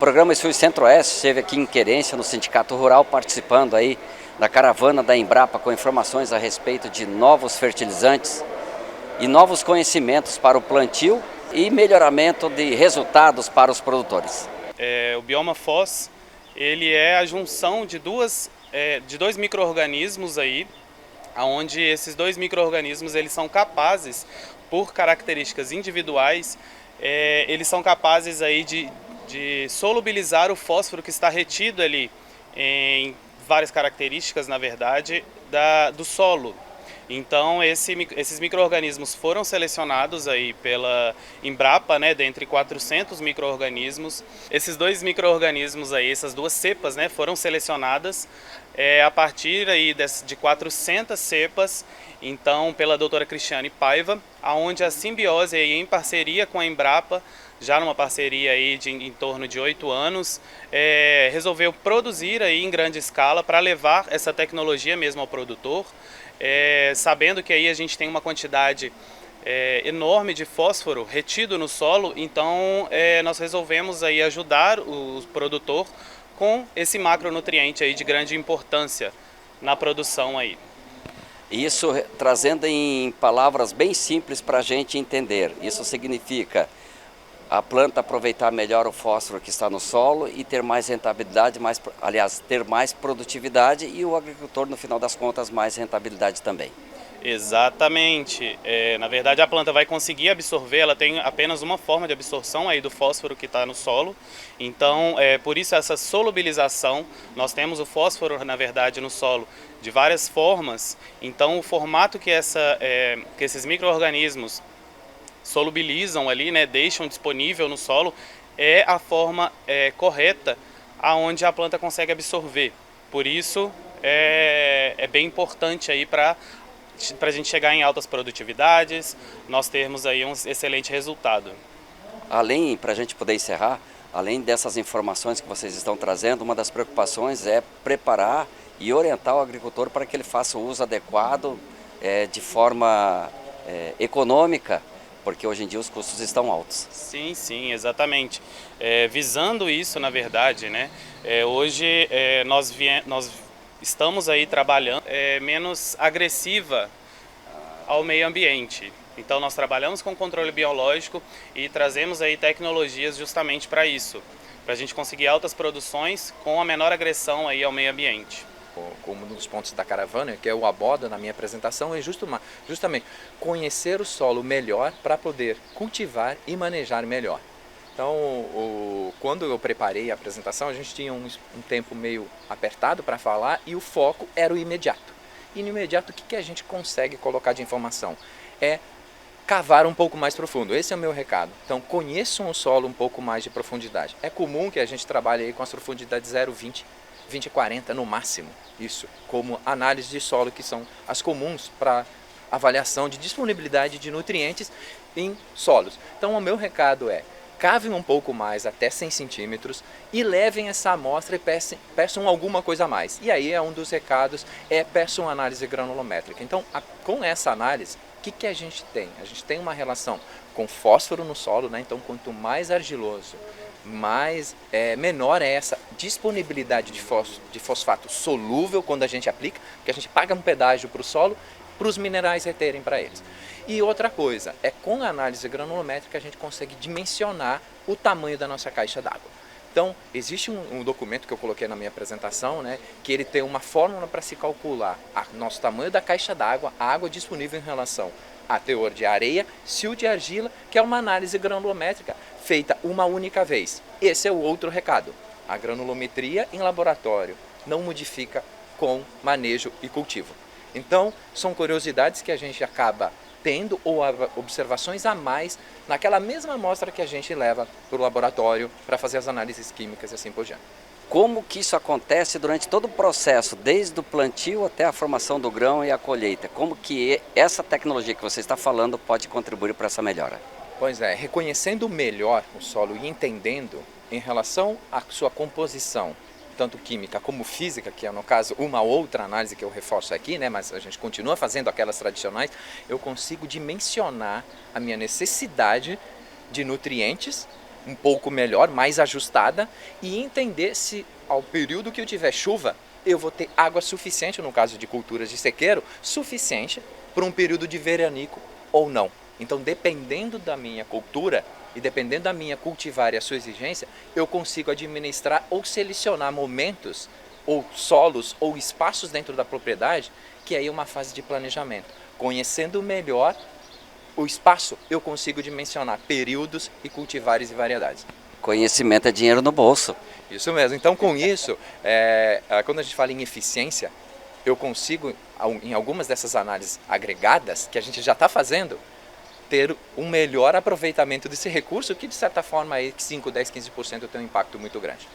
O programa Sul e Centro-Oeste esteve aqui em Querência, no Sindicato Rural, participando aí da caravana da Embrapa com informações a respeito de novos fertilizantes e novos conhecimentos para o plantio e melhoramento de resultados para os produtores. O bioma FOS, ele é a junção de dois micro-organismos aí, onde esses dois micro-organismos eles são capazes, por características individuais, eles são capazes aí de solubilizar o fósforo que está retido ali em várias características, na verdade, do solo. Então esses micro-organismos foram selecionados aí pela Embrapa, né, dentre 400 micro-organismos. Esses dois micro-organismos aí, essas duas cepas, né, foram selecionadas a partir aí de 400 cepas, então pela doutora Cristiane Paiva, aonde a simbiose aí, em parceria com a Embrapa, já numa parceria aí em torno de 8 anos, resolveu produzir aí em grande escala para levar essa tecnologia mesmo ao produtor, sabendo que aí a gente tem uma quantidade enorme de fósforo retido no solo, então nós resolvemos aí ajudar o produtor com esse macronutriente aí de grande importância na produção aí. Isso trazendo em palavras bem simples para a gente entender. Isso significa a planta aproveitar melhor o fósforo que está no solo e ter mais rentabilidade, ter mais produtividade, e o agricultor, no final das contas, mais rentabilidade também. Exatamente. Na verdade, a planta vai conseguir absorver, ela tem apenas uma forma de absorção aí do fósforo que está no solo. Então, por isso essa solubilização, nós temos o fósforo, na verdade, no solo de várias formas. Então, o formato que esses micro-organismos solubilizam ali, né, deixam disponível no solo, é a forma correta aonde a planta consegue absorver. Por isso, é bem importante aí para a gente chegar em altas produtividades, nós termos aí um excelente resultado. Além, para a gente poder encerrar, além dessas informações que vocês estão trazendo, uma das preocupações é preparar e orientar o agricultor para que ele faça o uso adequado de forma econômica, porque hoje em dia os custos estão altos. Sim, sim, exatamente. Visando isso, na verdade, né, hoje nós estamos aí trabalhando menos agressiva ao meio ambiente. Então nós trabalhamos com controle biológico e trazemos aí tecnologias justamente para isso, para a gente conseguir altas produções com a menor agressão aí ao meio ambiente. Como um dos pontos da caravana, que é o abordo na minha apresentação, é justamente conhecer o solo melhor para poder cultivar e manejar melhor. Então, quando eu preparei a apresentação, a gente tinha um tempo meio apertado para falar e o foco era o imediato. E no imediato, o que a gente consegue colocar de informação? É cavar um pouco mais profundo. Esse é o meu recado. Então, conheçam o solo um pouco mais de profundidade. É comum que a gente trabalhe aí com as profundidades 0,20, 20,40 no máximo. Isso, como análise de solo, que são as comuns para avaliação de disponibilidade de nutrientes em solos. Então, o meu recado é: cavem um pouco mais, até 100 centímetros, e levem essa amostra e peçam alguma coisa a mais. E aí um dos recados peçam análise granulométrica. Então, com essa análise, o que a gente tem? A gente tem uma relação com fósforo no solo, né? Então, quanto mais argiloso, menor é essa disponibilidade de fosfato solúvel quando a gente aplica, que a gente paga um pedágio para o solo, para os minerais reterem para eles. E outra coisa, com a análise granulométrica a gente consegue dimensionar o tamanho da nossa caixa d'água. Então, existe um documento que eu coloquei na minha apresentação, né, que ele tem uma fórmula para se calcular o nosso tamanho da caixa d'água, a água disponível em relação a teor de areia, sil de argila, que é uma análise granulométrica feita uma única vez. Esse é o outro recado. A granulometria em laboratório não modifica com manejo e cultivo. Então, são curiosidades que a gente acaba tendo ou observações a mais naquela mesma amostra que a gente leva para o laboratório para fazer as análises químicas e assim por diante. Como que isso acontece durante todo o processo, desde o plantio até a formação do grão e a colheita? Como que essa tecnologia que você está falando pode contribuir para essa melhora? Pois é, reconhecendo melhor o solo e entendendo em relação à sua composição, tanto química como física, que é no caso uma outra análise que eu reforço aqui, né, mas a gente continua fazendo aquelas tradicionais, eu consigo dimensionar a minha necessidade de nutrientes um pouco melhor, mais ajustada, e entender se ao período que eu tiver chuva, eu vou ter água suficiente, no caso de culturas de sequeiro, suficiente para um período de veranico ou não. Então, dependendo da minha cultura e dependendo da minha cultivar e a sua exigência, eu consigo administrar ou selecionar momentos, ou solos, ou espaços dentro da propriedade, que aí é uma fase de planejamento. Conhecendo melhor o espaço, eu consigo dimensionar períodos e cultivares e variedades. Conhecimento é dinheiro no bolso. Isso mesmo. Então, com isso, quando a gente fala em eficiência, eu consigo, em algumas dessas análises agregadas que a gente já está fazendo, ter um melhor aproveitamento desse recurso que, de certa forma, aí 5, 10, 15% tem um impacto muito grande.